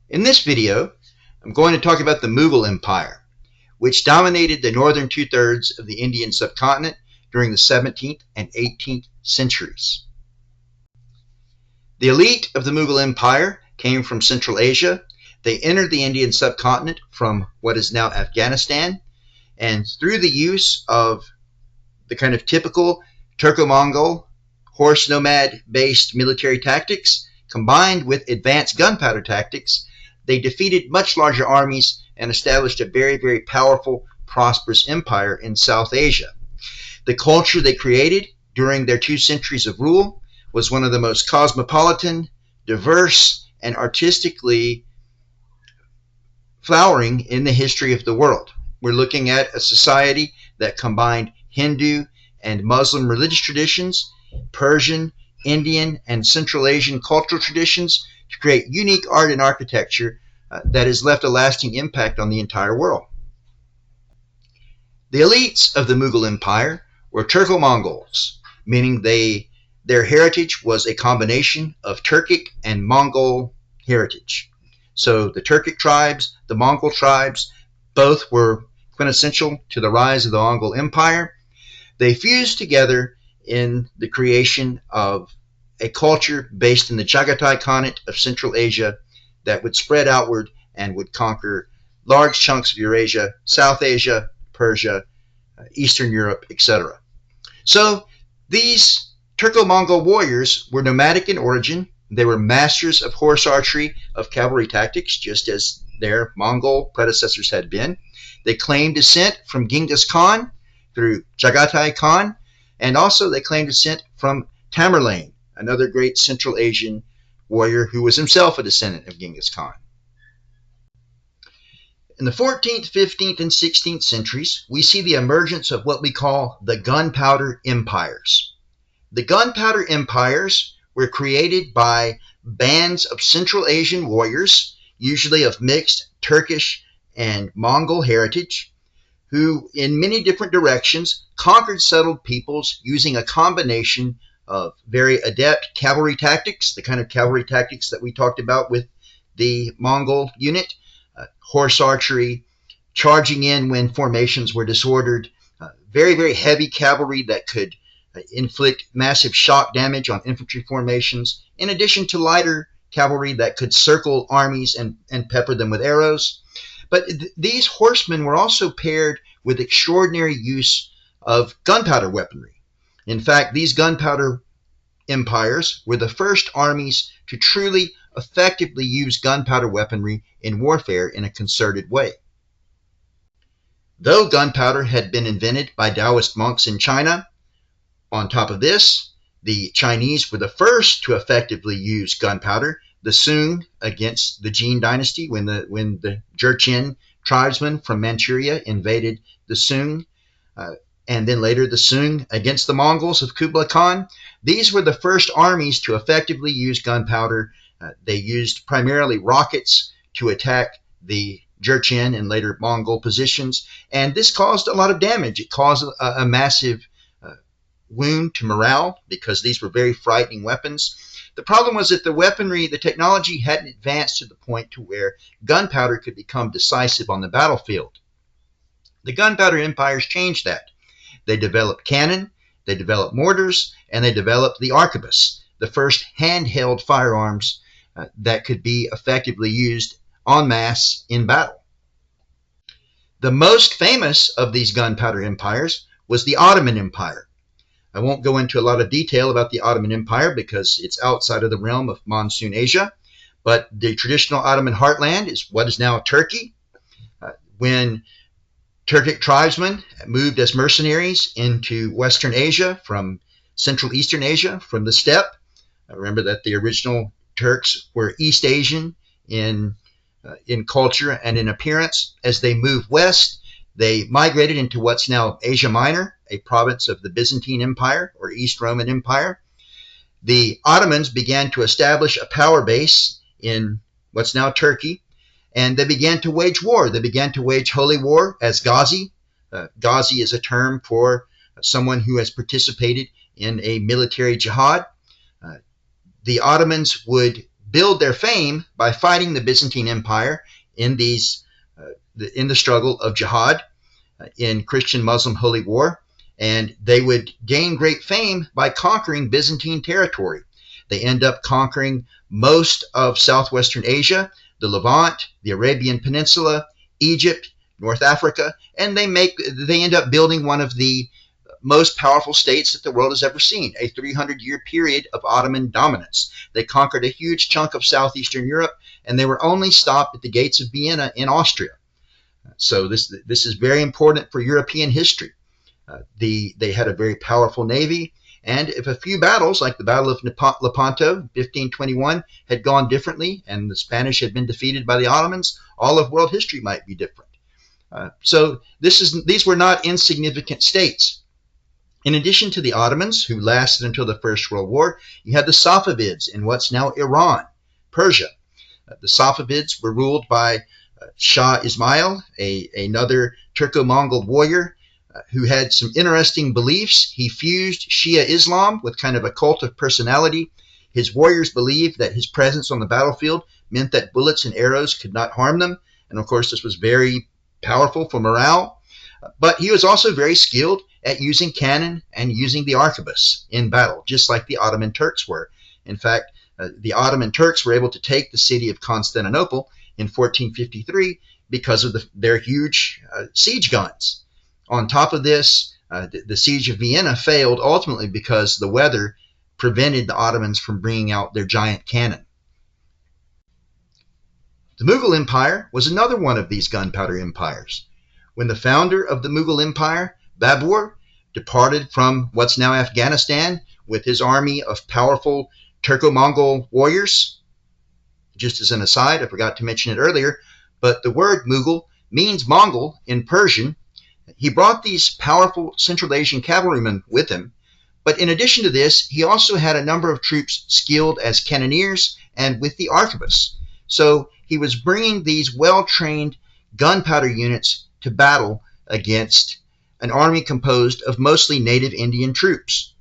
In this video, I'm going to talk about the Mughal Empire, which dominated the northern two-thirds of the Indian subcontinent during the 17th and 18th centuries. The elite of the Mughal Empire came from Central Asia. They entered the Indian subcontinent from what is now Afghanistan, and through the use of the kind of typical Turco-Mongol horse nomad-based military tactics, combined with advanced gunpowder tactics, they defeated much larger armies and established a very, very powerful, prosperous empire in South Asia. The culture they created during their 2 centuries of rule was one of the most cosmopolitan, diverse, and artistically flowering in the history of the world. We're looking at a society that combined Hindu and Muslim religious traditions, Persian, Indian, and Central Asian cultural traditions to create unique art and architecture that has left a lasting impact on the entire world. The elites of the Mughal Empire were Turco-Mongols, meaning their heritage was a combination of Turkic and Mongol heritage. So the Turkic tribes, the Mongol tribes, both were quintessential to the rise of the Mongol Empire. They fused together in the creation of a culture based in the Chagatai Khanate of Central Asia that would spread outward and would conquer large chunks of Eurasia, South Asia, Persia, Eastern Europe, etc. So these Turco-Mongol warriors were nomadic in origin. They were masters of horse archery, of cavalry tactics, just as their Mongol predecessors had been. They claimed descent from Genghis Khan through Chagatai Khan, and also they claimed descent from Tamerlane, another great Central Asian warrior who was himself a descendant of Genghis Khan. In the 14th, 15th, and 16th centuries, we see the emergence of what we call the gunpowder empires. The gunpowder empires were created by bands of Central Asian warriors, usually of mixed Turkish and Mongol heritage, who in many different directions conquered settled peoples using a combination of very adept cavalry tactics, the kind of cavalry tactics that we talked about with the Mongol unit, horse archery, charging in when formations were disordered, very, very heavy cavalry that could inflict massive shock damage on infantry formations, in addition to lighter cavalry that could circle armies and pepper them with arrows. But these horsemen were also paired with extraordinary use of gunpowder weaponry. In fact, these gunpowder empires were the first armies to truly effectively use gunpowder weaponry in warfare in a concerted way. Though gunpowder had been invented by Taoist monks in China, on top of this, the Chinese were the first to effectively use gunpowder. The Sung against the Jin dynasty, when the Jurchen tribesmen from Manchuria invaded the Sung, and then later the Sung against the Mongols of Kublai Khan. These were the first armies to effectively use gunpowder. They used primarily rockets to attack the Jurchen and later Mongol positions, and this caused a lot of damage. It caused a massive wound to morale because these were very frightening weapons. The problem was that the weaponry, the technology hadn't advanced to the point to where gunpowder could become decisive on the battlefield. The gunpowder empires changed that. They developed cannon, they developed mortars, and they developed the arquebus, the first handheld firearms that could be effectively used en masse in battle. The most famous of these gunpowder empires was the Ottoman Empire. I won't go into a lot of detail about the Ottoman Empire because it's outside of the realm of Monsoon Asia, but the traditional Ottoman heartland is what is now Turkey. When Turkic tribesmen moved as mercenaries into Western Asia from Central Eastern Asia, from the steppe, remember that the original Turks were East Asian in culture and in appearance. As they moved west, they migrated into what's now Asia Minor, a province of the Byzantine Empire or East Roman Empire. The Ottomans began to establish a power base in what's now Turkey, and they began to wage war. They began to wage holy war as Ghazi. Ghazi is a term for someone who has participated in a military jihad. The Ottomans would build their fame by fighting the Byzantine Empire in the struggle of jihad in Christian-Muslim holy war, and they would gain great fame by conquering Byzantine territory. They end up conquering most of southwestern Asia, the Levant, the Arabian Peninsula, Egypt, North Africa, and they end up building one of the most powerful states that the world has ever seen, a 300-year period of Ottoman dominance. They conquered a huge chunk of southeastern Europe, and they were only stopped at the gates of Vienna in Austria. So this is very important for European history. They had a very powerful navy, and if a few battles, like the Battle of Lepanto, 1521, had gone differently, and the Spanish had been defeated by the Ottomans, all of world history might be different. So these were not insignificant states. In addition to the Ottomans, who lasted until the First World War, you had the Safavids in what's now Iran, Persia. The Safavids were ruled by Shah Ismail, another Turco-Mongol warrior who had some interesting beliefs. He fused Shia Islam with kind of a cult of personality. His warriors believed that his presence on the battlefield meant that bullets and arrows could not harm them. And of course, this was very powerful for morale. But he was also very skilled at using cannon and using the arquebus in battle, just like the Ottoman Turks were. In fact, the Ottoman Turks were able to take the city of Constantinople in 1453 because of their huge siege guns. On top of this, the siege of Vienna failed ultimately because the weather prevented the Ottomans from bringing out their giant cannon. The Mughal Empire was another one of these gunpowder empires. When the founder of the Mughal Empire, Babur, departed from what's now Afghanistan with his army of powerful Turco-Mongol warriors, just as an aside, I forgot to mention it earlier, but the word Mughal means Mongol in Persian. He brought these powerful Central Asian cavalrymen with him, but in addition to this, he also had a number of troops skilled as cannoneers and with the arquebus. So he was bringing these well-trained gunpowder units to battle against an army composed of mostly native Indian troops.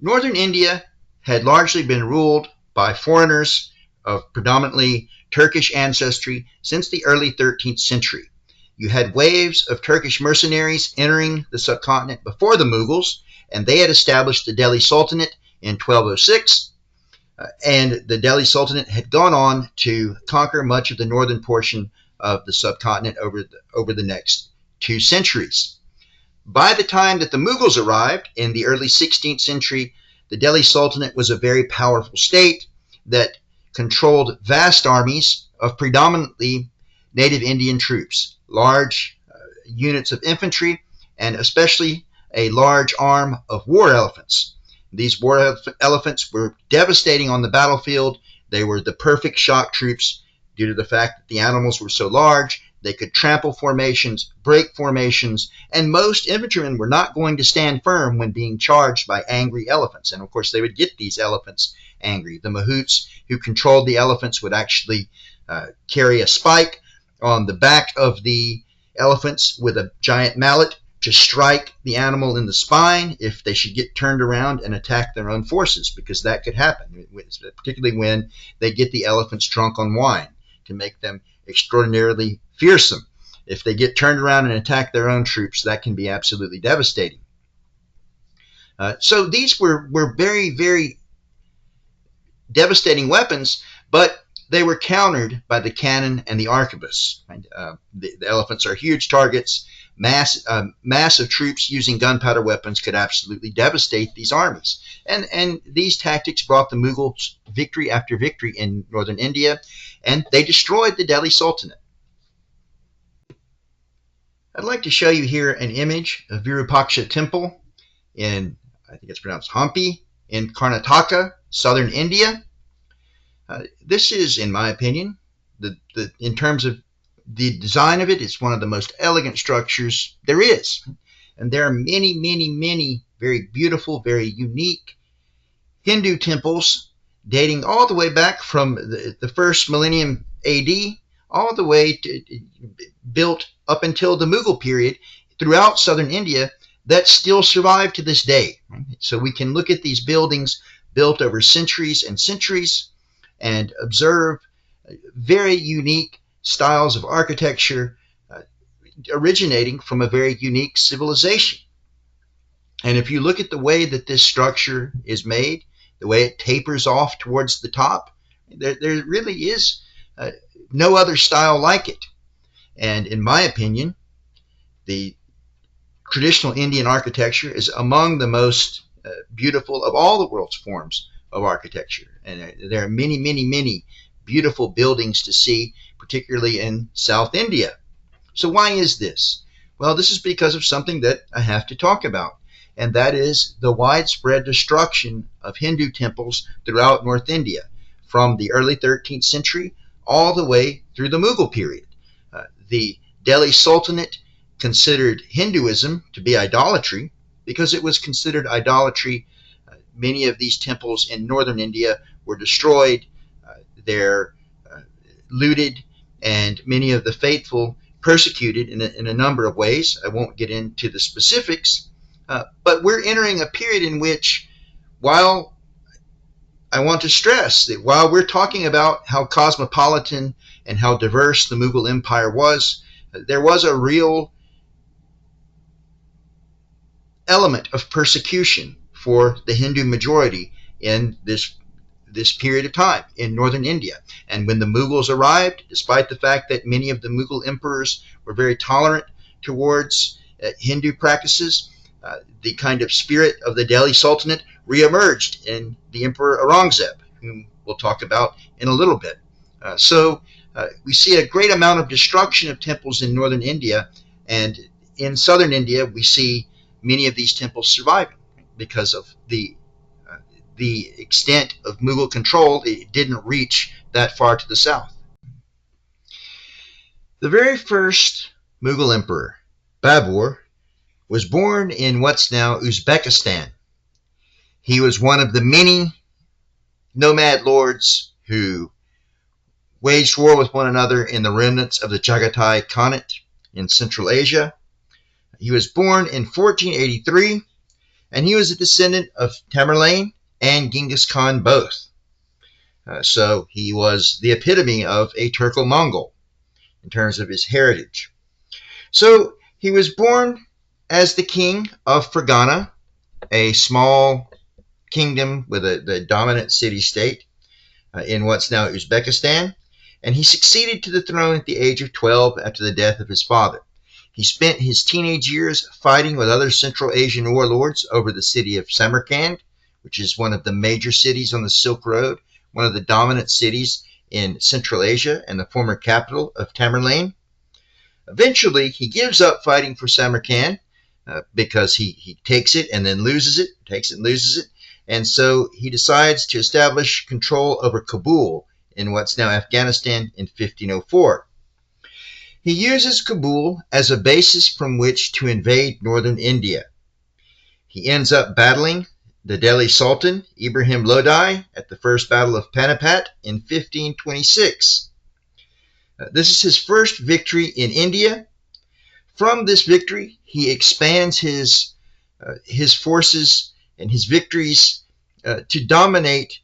Northern India had largely been ruled by foreigners of predominantly Turkish ancestry since the early 13th century. You had waves of Turkish mercenaries entering the subcontinent before the Mughals, and they had established the Delhi Sultanate in 1206, and the Delhi Sultanate had gone on to conquer much of the northern portion of the subcontinent over the next 2 centuries. By the time that the Mughals arrived in the early 16th century, the Delhi Sultanate was a very powerful state that controlled vast armies of predominantly native Indian troops, large units of infantry, and especially a large arm of war elephants. These war elephants were devastating on the battlefield. They were the perfect shock troops due to the fact that the animals were so large. They could trample formations, break formations, and most infantrymen were not going to stand firm when being charged by angry elephants. And of course, they would get these elephants angry. The mahouts who controlled the elephants would actually carry a spike on the back of the elephants with a giant mallet to strike the animal in the spine if they should get turned around and attack their own forces, because that could happen, particularly when they get the elephants drunk on wine to make them extraordinarily fearsome. If they get turned around and attack their own troops, that can be absolutely devastating. So these were very, very devastating weapons, but they were countered by the cannon and the arquebus. The elephants are huge targets. Massive troops using gunpowder weapons could absolutely devastate these armies. And these tactics brought the Mughals victory after victory in northern India, and they destroyed the Delhi Sultanate. I'd like to show you here an image of Virupaksha Temple in, I think it's pronounced Hampi, in Karnataka, southern India. This is, in my opinion, in terms of the design of it, it's one of the most elegant structures there is. And there are many, many, many very beautiful, very unique Hindu temples dating all the way back from the first millennium AD, all the way to built up until the Mughal period throughout southern India that still survive to this day. So we can look at these buildings built over centuries and centuries, and observe very unique styles of architecture originating from a very unique civilization. And if you look at the way that this structure is made, the way it tapers off towards the top, there really is no other style like it. And in my opinion, the traditional Indian architecture is among the most beautiful of all the world's forms of architecture. And there are many, many, many beautiful buildings to see, particularly in South India. So why is this? Well, this is because of something that I have to talk about, and that is the widespread destruction of Hindu temples throughout North India from the early 13th century all the way through the Mughal period. The Delhi Sultanate considered Hinduism to be idolatry. Because it was considered idolatry, many of these temples in northern India were destroyed, they're looted, and many of the faithful persecuted in a number of ways. I won't get into the specifics, but we're entering a period in which, while I want to stress that while we're talking about how cosmopolitan and how diverse the Mughal Empire was, there was a real element of persecution for the Hindu majority in this period of time in northern India. And when the Mughals arrived, despite the fact that many of the Mughal emperors were very tolerant towards Hindu practices, the kind of spirit of the Delhi Sultanate reemerged in the Emperor Aurangzeb, whom we'll talk about in a little bit. So we see a great amount of destruction of temples in northern India, and in southern India we see many of these temples surviving because of the extent of Mughal control. It didn't reach that far to the south. The very first Mughal emperor, Babur, was born in what's now Uzbekistan. He was one of the many nomad lords who waged war with one another in the remnants of the Chagatai Khanate in Central Asia. He was born in 1483, and he was a descendant of Tamerlane and Genghis Khan both. So he was the epitome of a Turco-Mongol in terms of his heritage. So he was born as the king of Fergana, a small kingdom with the dominant city-state in what's now Uzbekistan, and he succeeded to the throne at the age of 12 after the death of his father. He spent his teenage years fighting with other Central Asian warlords over the city of Samarkand, which is one of the major cities on the Silk Road, one of the dominant cities in Central Asia and the former capital of Tamerlane. Eventually, he gives up fighting for Samarkand because he takes it and then loses it, takes it and loses it. And so he decides to establish control over Kabul in what's now Afghanistan in 1504. He uses Kabul as a basis from which to invade northern India. He ends up battling the Delhi Sultan, Ibrahim Lodi, at the First Battle of Panipat in 1526. This is his first victory in India. From this victory, he expands his forces and his victories to dominate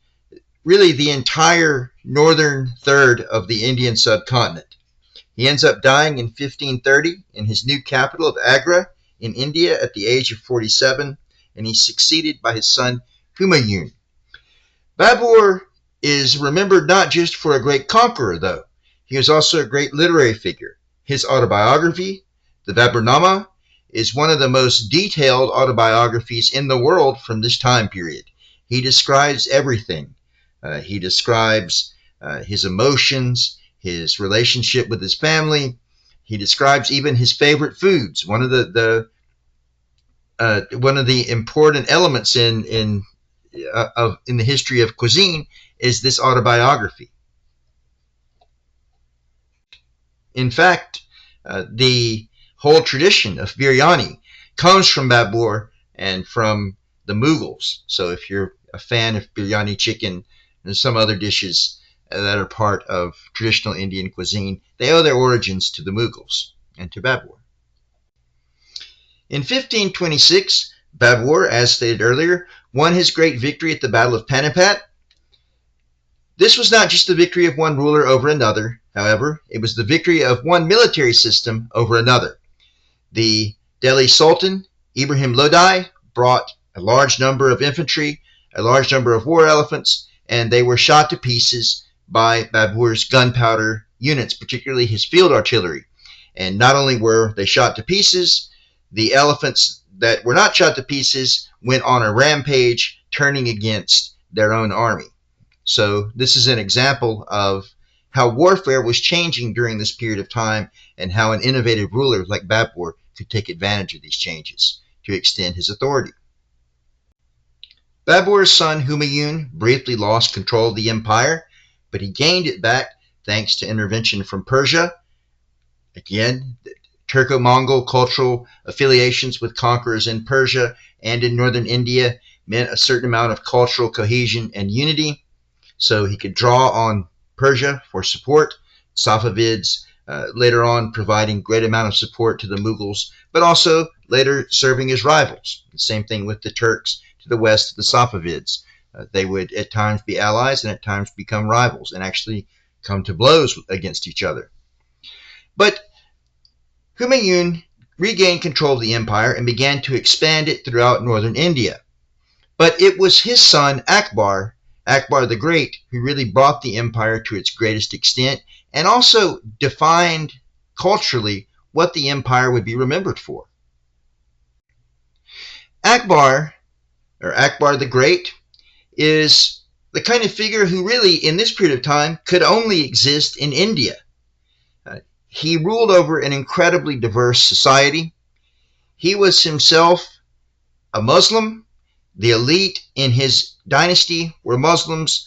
really the entire northern third of the Indian subcontinent. He ends up dying in 1530 in his new capital of Agra in India at the age of 47, and he's succeeded by his son Humayun. Babur is remembered not just for a great conqueror, though. He was also a great literary figure. His autobiography, the Baburnama, is one of the most detailed autobiographies in the world from this time period. He describes everything. He describes his emotions, his relationship with his family. He describes even his favorite foods. One of the important elements in the history of cuisine is this autobiography. In fact, the whole tradition of biryani comes from Babur and from the Mughals. So if you're a fan of biryani chicken and some other dishes that are part of traditional Indian cuisine, they owe their origins to the Mughals and to Babur. In 1526, Babur, as stated earlier, won his great victory at the Battle of Panipat. This was not just the victory of one ruler over another, however, it was the victory of one military system over another. The Delhi Sultan, Ibrahim Lodi, brought a large number of infantry, a large number of war elephants, and they were shot to pieces by Babur's gunpowder units, particularly his field artillery. And not only were they shot to pieces, the elephants that were not shot to pieces went on a rampage, turning against their own army. So this is an example of how warfare was changing during this period of time and how an innovative ruler like Babur could take advantage of these changes to extend his authority. Babur's son Humayun briefly lost control of the empire, but he gained it back thanks to intervention from Persia. Again, Turco-Mongol cultural affiliations with conquerors in Persia and in northern India meant a certain amount of cultural cohesion and unity. So he could draw on Persia for support, Safavids later on providing great amount of support to the Mughals, but also later serving as rivals. The same thing with the Turks to the west, the Safavids. They would at times be allies and at times become rivals and actually come to blows against each other. But Humayun regained control of the empire and began to expand it throughout northern India. But it was his son Akbar the Great, who really brought the empire to its greatest extent and also defined culturally what the empire would be remembered for. Akbar the Great, is the kind of figure who really, in this period of time, could only exist in India. He ruled over an incredibly diverse society. He was himself a Muslim. The elite in his dynasty were Muslims.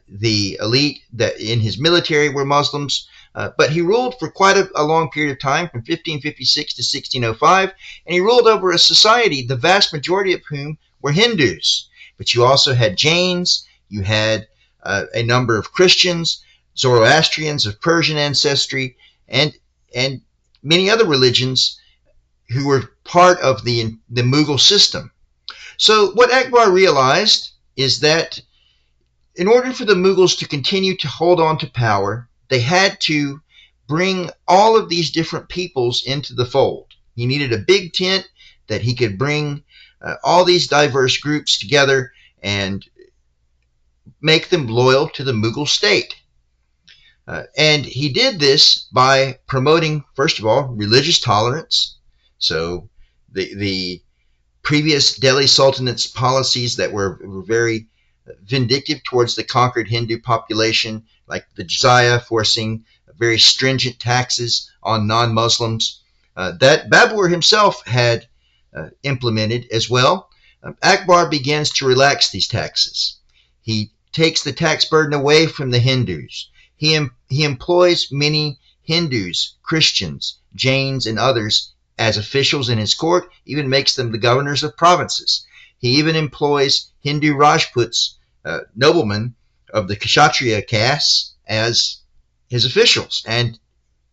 The elite that in his military were Muslims. But he ruled for quite a long period of time, from 1556 to 1605, and he ruled over a society, the vast majority of whom were Hindus. But you also had Jains, you had a number of Christians, Zoroastrians of Persian ancestry, and many other religions who were part of the Mughal system. So what Akbar realized is that in order for the Mughals to continue to hold on to power, they had to bring all of these different peoples into the fold. He needed a big tent that he could bring all these diverse groups together and make them loyal to the Mughal state. And he did this by promoting, first of all, religious tolerance. So the previous Delhi Sultanate's policies that were very vindictive towards the conquered Hindu population, like the jizya, forcing very stringent taxes on non-Muslims, that Babur himself had implemented as well. Akbar begins to relax these taxes. He takes the tax burden away from the Hindus. He employs many Hindus, Christians, Jains, and others as officials in his court, even makes them the governors of provinces. He even employs Hindu Rajputs, noblemen of the Kshatriya caste, as his officials and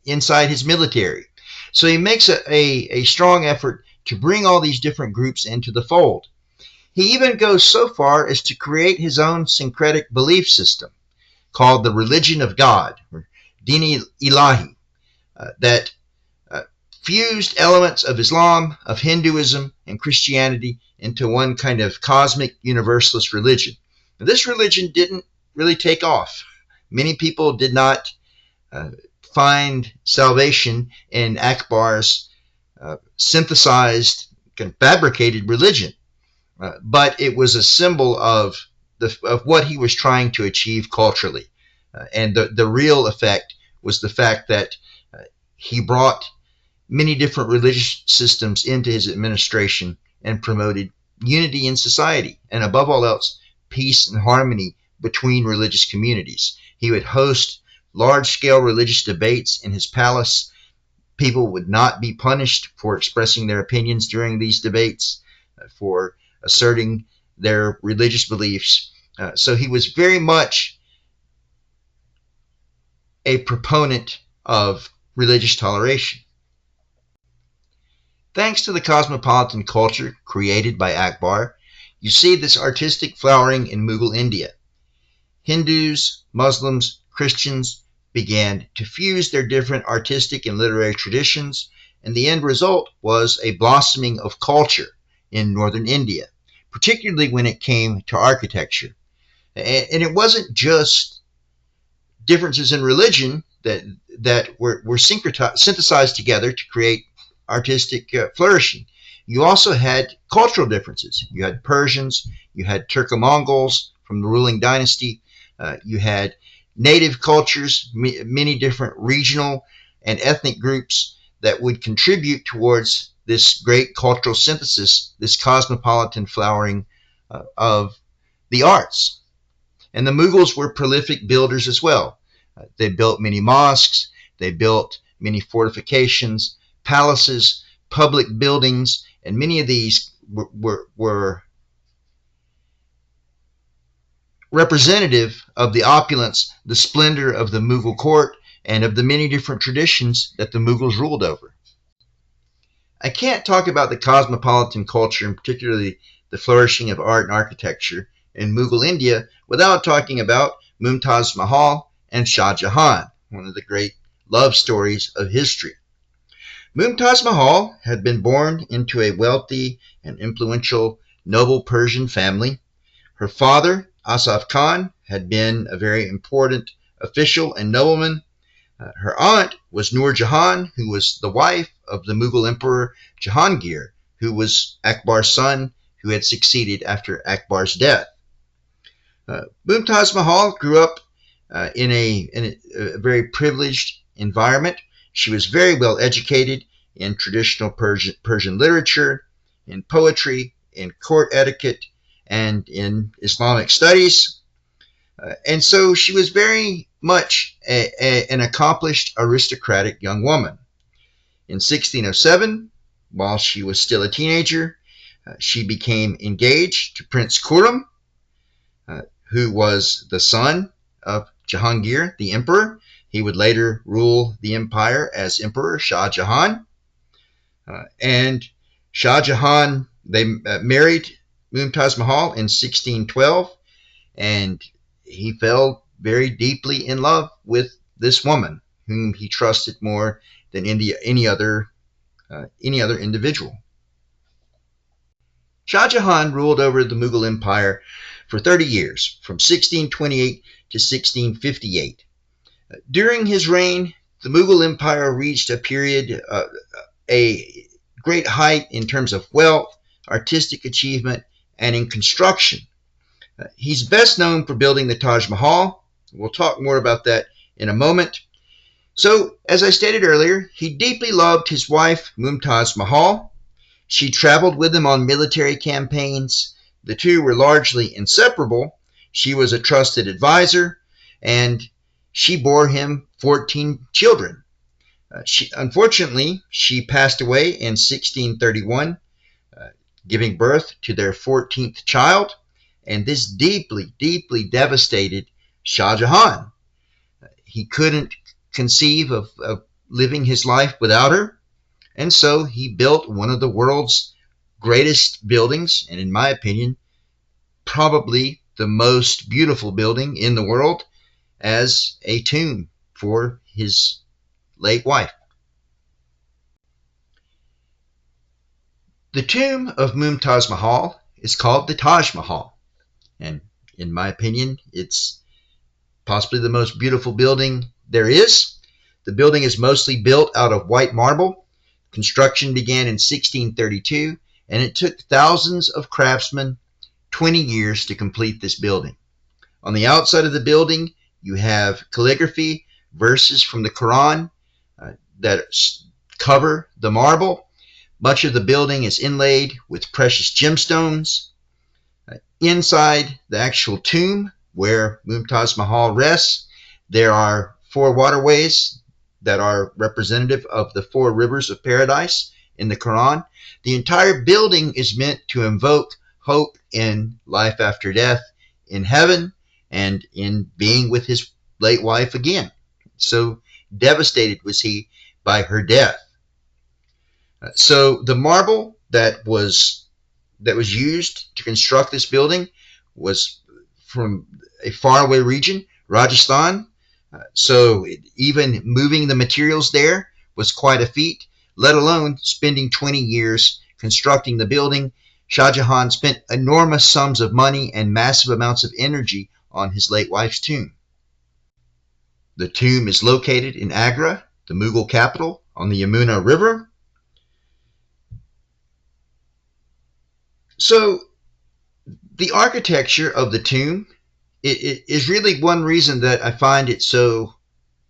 inside his military. So he makes a strong effort to bring all these different groups into the fold. He even goes so far as to create his own syncretic belief system called the Religion of God, or Dini Ilahi, that fused elements of Islam, of Hinduism, and Christianity into one kind of cosmic universalist religion. Now, this religion didn't really take off. Many people did not find salvation in Akbar's synthesized, fabricated religion, but it was a symbol of what he was trying to achieve culturally. And the real effect was the fact that he brought many different religious systems into his administration and promoted unity in society, and above all else, peace and harmony between religious communities. He would host large-scale religious debates in his palace. People would not be punished for expressing their opinions during these debates, for asserting their religious beliefs. So he was very much a proponent of religious toleration. Thanks to the cosmopolitan culture created by Akbar, you see this artistic flowering in Mughal India. Hindus, Muslims, Christians began to fuse their different artistic and literary traditions, and the end result was a blossoming of culture in northern India, particularly when it came to architecture. And it wasn't just differences in religion that were synthesized together to create artistic flourishing. You also had cultural differences. You had Persians, you had Turco-Mongols from the ruling dynasty, you had native cultures, many different regional and ethnic groups that would contribute towards this great cultural synthesis, this cosmopolitan flowering of the arts. And the Mughals were prolific builders as well. They built many mosques, they built many fortifications, palaces, public buildings, and many of these were representative of the opulence, the splendor of the Mughal court, and of the many different traditions that the Mughals ruled over. I can't talk about the cosmopolitan culture, and particularly the flourishing of art and architecture in Mughal India, without talking about Mumtaz Mahal and Shah Jahan, one of the great love stories of history. Mumtaz Mahal had been born into a wealthy and influential noble Persian family. Her father, Asaf Khan, had been a very important official and nobleman. Her aunt was Nur Jahan, who was the wife of the Mughal Emperor Jahangir, who was Akbar's son, who had succeeded after Akbar's death. Mumtaz Mahal grew up in a very privileged environment. She was very well educated in traditional Persian literature, in poetry, in court etiquette, and in Islamic studies. And so she was very much an accomplished aristocratic young woman. In 1607, while she was still a teenager, she became engaged to Prince Khurram, who was the son of Jahangir, the emperor. He would later rule the empire as Emperor Shah Jahan. And Shah Jahan, they married Mumtaz Mahal in 1612, and he fell very deeply in love with this woman, whom he trusted more than any other individual. Shah Jahan ruled over the Mughal Empire for 30 years, from 1628 to 1658. During his reign, the Mughal Empire reached a period, a great height in terms of wealth, artistic achievement, and in construction. He's best known for building the Taj Mahal. We'll talk more about that in a moment. So, as I stated earlier, he deeply loved his wife, Mumtaz Mahal. She traveled with him on military campaigns. The two were largely inseparable. She was a trusted advisor, and she bore him 14 children. Unfortunately, she passed away in 1631, giving birth to their 14th child, and this deeply, deeply devastated Shah Jahan. He couldn't conceive of living his life without her, and so he built one of the world's greatest buildings, and in my opinion, probably the most beautiful building in the world, as a tomb for his late wife. The tomb of Mumtaz Mahal is called the Taj Mahal, and in my opinion, it's possibly the most beautiful building there is. The building is mostly built out of white marble. Construction began in 1632, and it took thousands of craftsmen 20 years to complete this building. On the outside of the building, you have calligraphy, verses from the Quran that cover the marble. Much of the building is inlaid with precious gemstones. Inside the actual tomb where Mumtaz Mahal rests, there are 4 waterways that are representative of the 4 rivers of paradise in the Quran. The entire building is meant to invoke hope in life after death, in heaven, and in being with his late wife again. So devastated was he by her death. So the marble that was used to construct this building was from a faraway region, Rajasthan. So even moving the materials there was quite a feat, let alone spending 20 years constructing the building. Shah Jahan spent enormous sums of money and massive amounts of energy on his late wife's tomb. The tomb is located in Agra, the Mughal capital, on the Yamuna River. So the architecture of the tomb it is really one reason that I find it so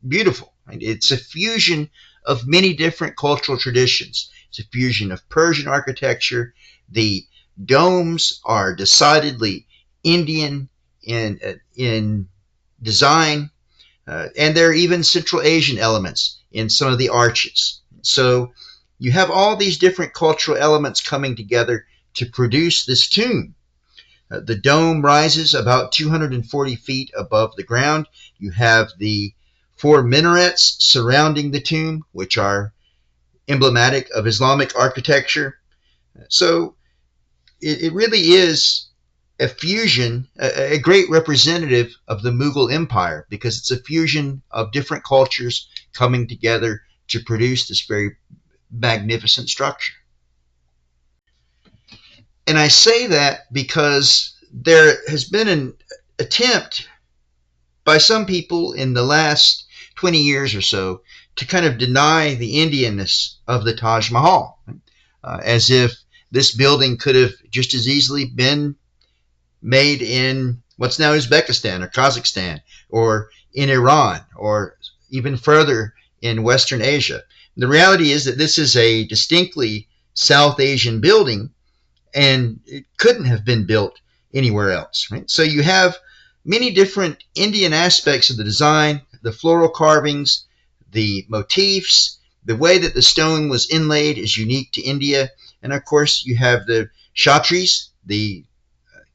beautiful. It's a fusion of many different cultural traditions. It's a fusion of Persian architecture. The domes are decidedly Indian in design, and there are even Central Asian elements in some of the arches. So you have all these different cultural elements coming together to produce this tomb. The dome rises about 240 feet above the ground. You have the four minarets surrounding the tomb, which are emblematic of Islamic architecture. So it really is a fusion, a great representative of the Mughal Empire, because it's a fusion of different cultures coming together to produce this very magnificent structure. And I say that because there has been an attempt by some people in the last 20 years or so to kind of deny the Indianness of the Taj Mahal, as if this building could have just as easily been made in what's now Uzbekistan or Kazakhstan or in Iran or even further in Western Asia. The reality is that this is a distinctly South Asian building, and it couldn't have been built anywhere else. Right? So you have many different Indian aspects of the design, the floral carvings, the motifs, the way that the stone was inlaid is unique to India. And of course, you have the shatris, the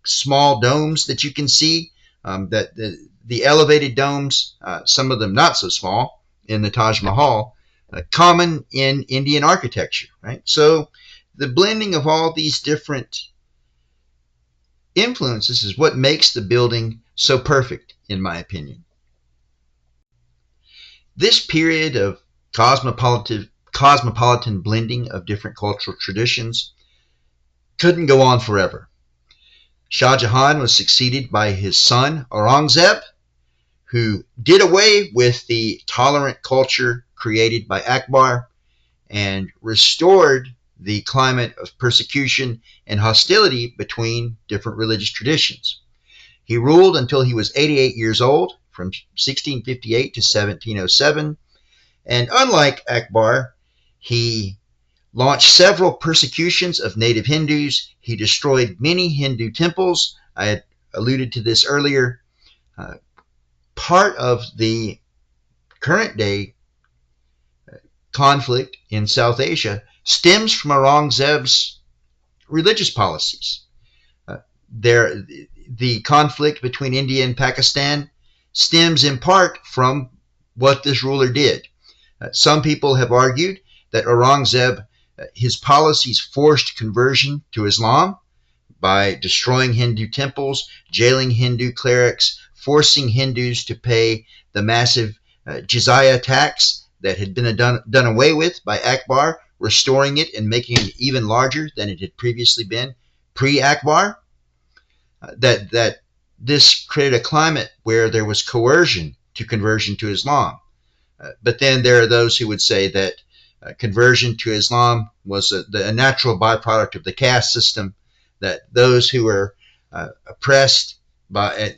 small domes that you can see, that the elevated domes, some of them not so small, in the Taj Mahal, common in Indian architecture. Right? So the blending of all these different influences is what makes the building so perfect, in my opinion. This period of cosmopolitan blending of different cultural traditions couldn't go on forever. Shah Jahan was succeeded by his son Aurangzeb, who did away with the tolerant culture created by Akbar and restored the climate of persecution and hostility between different religious traditions. He ruled until he was 88 years old, from 1658 to 1707, and unlike Akbar, he launched several persecutions of native Hindus. He destroyed many Hindu temples. I had alluded to this earlier. Part of the current day conflict in South Asia stems from Aurangzeb's religious policies. The conflict between India and Pakistan stems in part from what this ruler did. Some people have argued that Aurangzeb, his policies forced conversion to Islam by destroying Hindu temples, jailing Hindu clerics, forcing Hindus to pay the massive jizya tax that had been done away with by Akbar, restoring it and making it even larger than it had previously been pre-Akbar. That this created a climate where there was coercion to conversion to Islam. But then there are those who would say that conversion to Islam was a natural byproduct of the caste system, that those who were oppressed by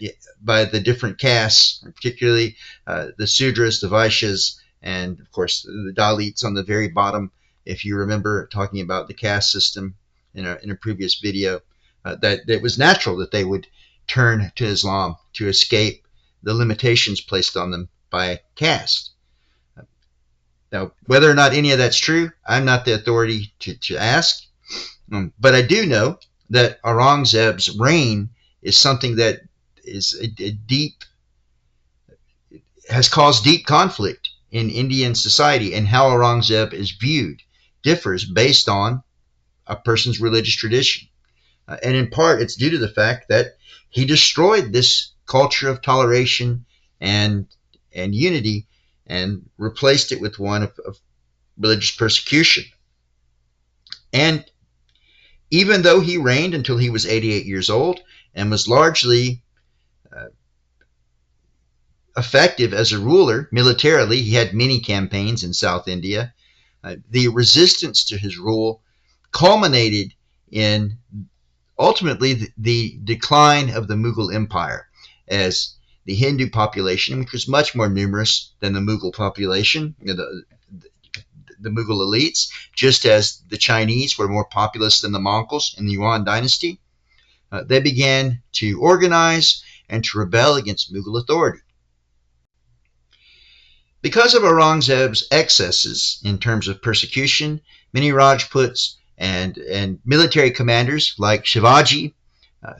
the different castes, particularly the Sudras, the Vaishyas, and of course the Dalits on the very bottom, if you remember talking about the caste system in a previous video, that it was natural that they would turn to Islam to escape the limitations placed on them by caste. Now, whether or not any of that's true, I'm not the authority to ask. But I do know that Aurangzeb's reign is something that is has caused deep conflict in Indian society and how Aurangzeb is viewed differs based on a person's religious tradition. And in part, it's due to the fact that he destroyed this culture of toleration and unity and replaced it with one of religious persecution. And even though he reigned until he was 88 years old and was largely effective as a ruler militarily, he had many campaigns in South India. The resistance to his rule culminated in ultimately the decline of the Mughal Empire, as the Hindu population, which was much more numerous than the Mughal population, the Mughal elites, just as the Chinese were more populous than the Mongols in the Yuan dynasty, they began to organize and to rebel against Mughal authority. Because of Aurangzeb's excesses in terms of persecution, many Rajputs and military commanders like Shivaji,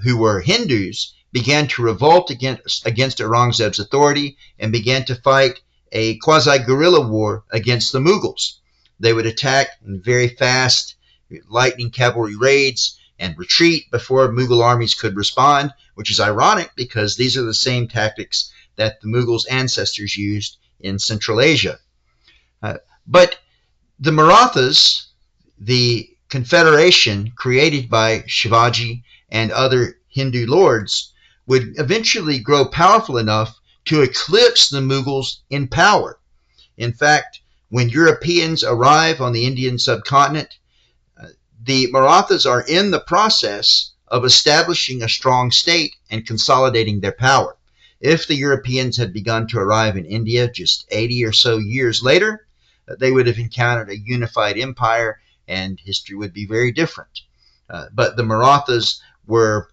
who were Hindus, began to revolt against Aurangzeb's authority and began to fight a quasi-guerrilla war against the Mughals. They would attack in very fast, lightning cavalry raids and retreat before Mughal armies could respond, which is ironic because these are the same tactics that the Mughals' ancestors used in Central Asia. But the Marathas, the confederation created by Shivaji and other Hindu lords, would eventually grow powerful enough to eclipse the Mughals in power. In fact, when Europeans arrive on the Indian subcontinent, the Marathas are in the process of establishing a strong state and consolidating their power. If the Europeans had begun to arrive in India just 80 or so years later, they would have encountered a unified empire and history would be very different. But the Marathas were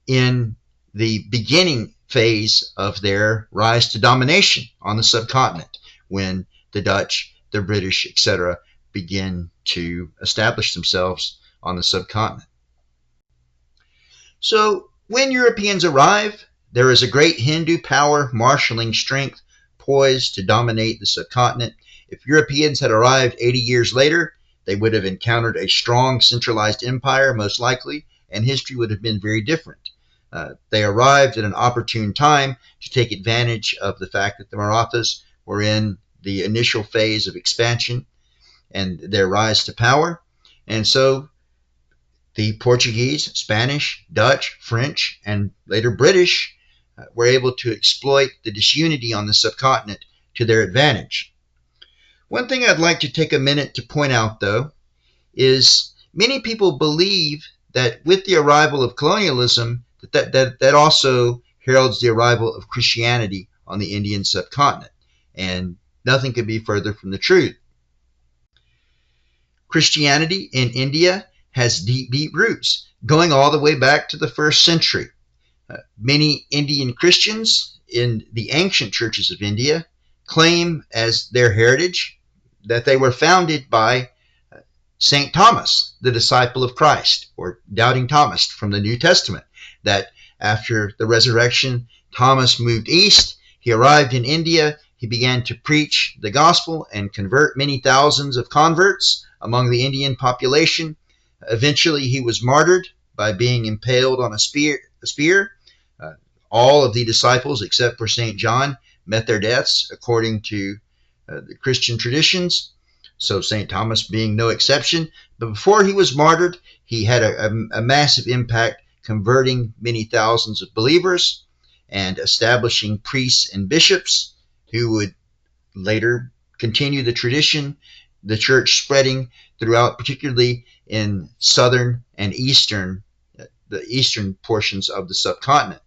in the beginning phase of their rise to domination on the subcontinent when the Dutch, the British, etc., begin to establish themselves on the subcontinent. So when Europeans arrive, there is a great Hindu power marshaling strength poised to dominate the subcontinent. If Europeans had arrived 80 years later, they would have encountered a strong centralized empire, most likely, and history would have been very different. They arrived at an opportune time to take advantage of the fact that the Marathas were in the initial phase of expansion and their rise to power. And so the Portuguese, Spanish, Dutch, French, and later British were able to exploit the disunity on the subcontinent to their advantage. One thing I'd like to take a minute to point out, though, is many people believe that with the arrival of colonialism, that also heralds the arrival of Christianity on the Indian subcontinent. And nothing could be further from the truth. Christianity in India has deep, deep roots, going all the way back to the 1st century. Many Indian Christians in the ancient churches of India claim as their heritage that they were founded by St. Thomas, the disciple of Christ, or Doubting Thomas from the New Testament, that after the resurrection, Thomas moved east, he arrived in India, he began to preach the gospel and convert many thousands of converts among the Indian population. Eventually, he was martyred by being impaled on a spear. All of the disciples, except for St. John, met their deaths according to the Christian traditions, so St. Thomas being no exception. But before he was martyred, he had a massive impact, converting many thousands of believers and establishing priests and bishops who would later continue the tradition, the church spreading throughout, particularly in southern and the eastern portions of the subcontinent.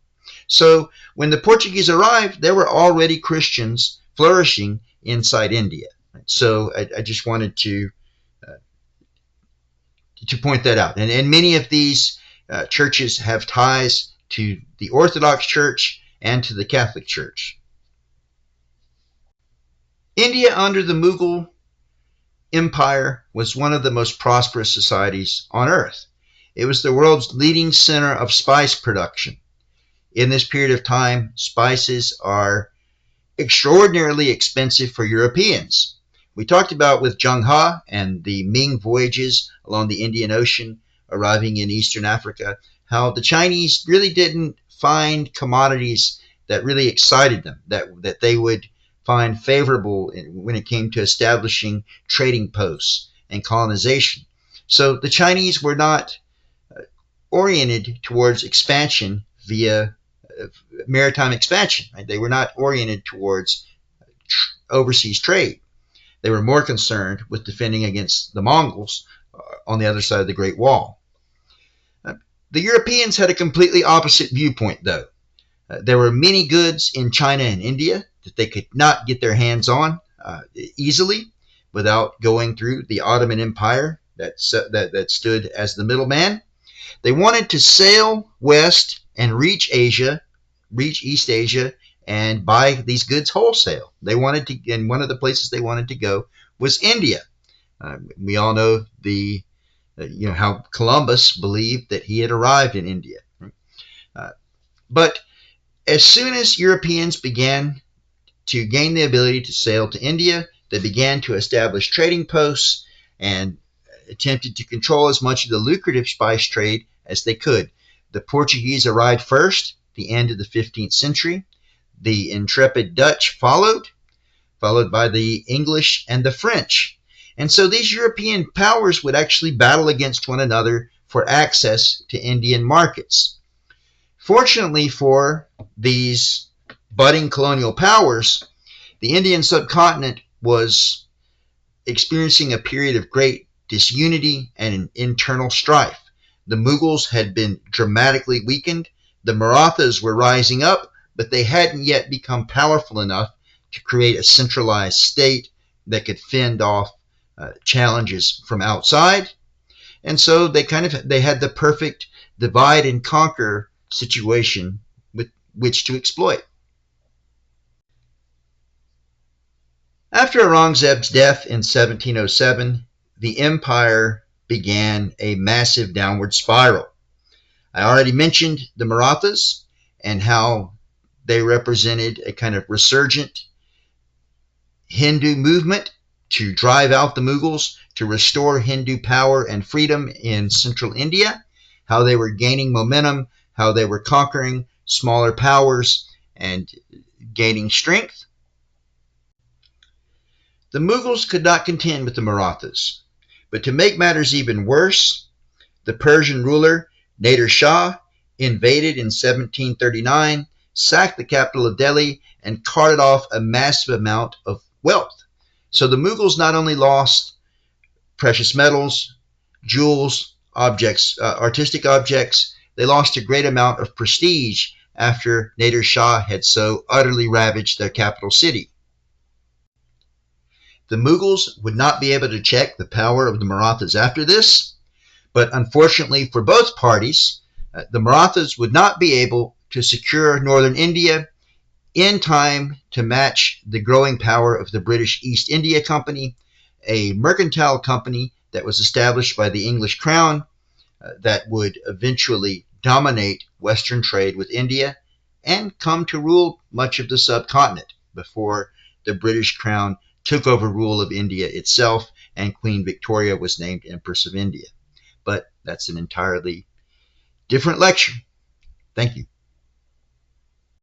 So when the Portuguese arrived, there were already Christians flourishing inside India. So I just wanted to point that out. And many of these churches have ties to the Orthodox Church and to the Catholic Church. India under the Mughal Empire was one of the most prosperous societies on earth. It was the world's leading center of spice production. In this period of time, spices are extraordinarily expensive for Europeans. We talked about with Zheng He and the Ming voyages along the Indian Ocean, arriving in Eastern Africa, how the Chinese really didn't find commodities that really excited them, that they would find favorable when it came to establishing trading posts and colonization. So the Chinese were not oriented towards expansion via maritime expansion. Right? They were not oriented towards overseas trade. They were more concerned with defending against the Mongols on the other side of the Great Wall. The Europeans had a completely opposite viewpoint, though. There were many goods in China and India that they could not get their hands on easily without going through the Ottoman Empire that stood as the middleman. They wanted to sail west and reach East Asia, and buy these goods wholesale. They wanted to, and one of the places they wanted to go was India. We all know how Columbus believed that he had arrived in India. But as soon as Europeans began to gain the ability to sail to India, they began to establish trading posts and attempted to control as much of the lucrative spice trade as they could. The Portuguese arrived first, the end of the 15th century. The intrepid Dutch followed by the English and the French. And so these European powers would actually battle against one another for access to Indian markets. Fortunately for these budding colonial powers, the Indian subcontinent was experiencing a period of great disunity and internal strife. The Mughals had been dramatically weakened. The Marathas were rising up, but they hadn't yet become powerful enough to create a centralized state that could fend off challenges from outside. And so they had the perfect divide and conquer situation with which to exploit. After Aurangzeb's death in 1707, the empire began a massive downward spiral. I already mentioned the Marathas and how they represented a kind of resurgent Hindu movement to drive out the Mughals, to restore Hindu power and freedom in central India, how they were gaining momentum, how they were conquering smaller powers and gaining strength. The Mughals could not contend with the Marathas, but to make matters even worse, the Persian ruler Nader Shah invaded in 1739, sacked the capital of Delhi, and carted off a massive amount of wealth. So the Mughals not only lost precious metals, jewels, objects, artistic objects, they lost a great amount of prestige after Nader Shah had so utterly ravaged their capital city. The Mughals would not be able to check the power of the Marathas after this, but unfortunately for both parties, the Marathas would not be able to secure northern India in time to match the growing power of the British East India Company, a mercantile company that was established by the English crown that would eventually dominate Western trade with India and come to rule much of the subcontinent before the British crown took over rule of India itself and Queen Victoria was named Empress of India. But that's an entirely different lecture. Thank you.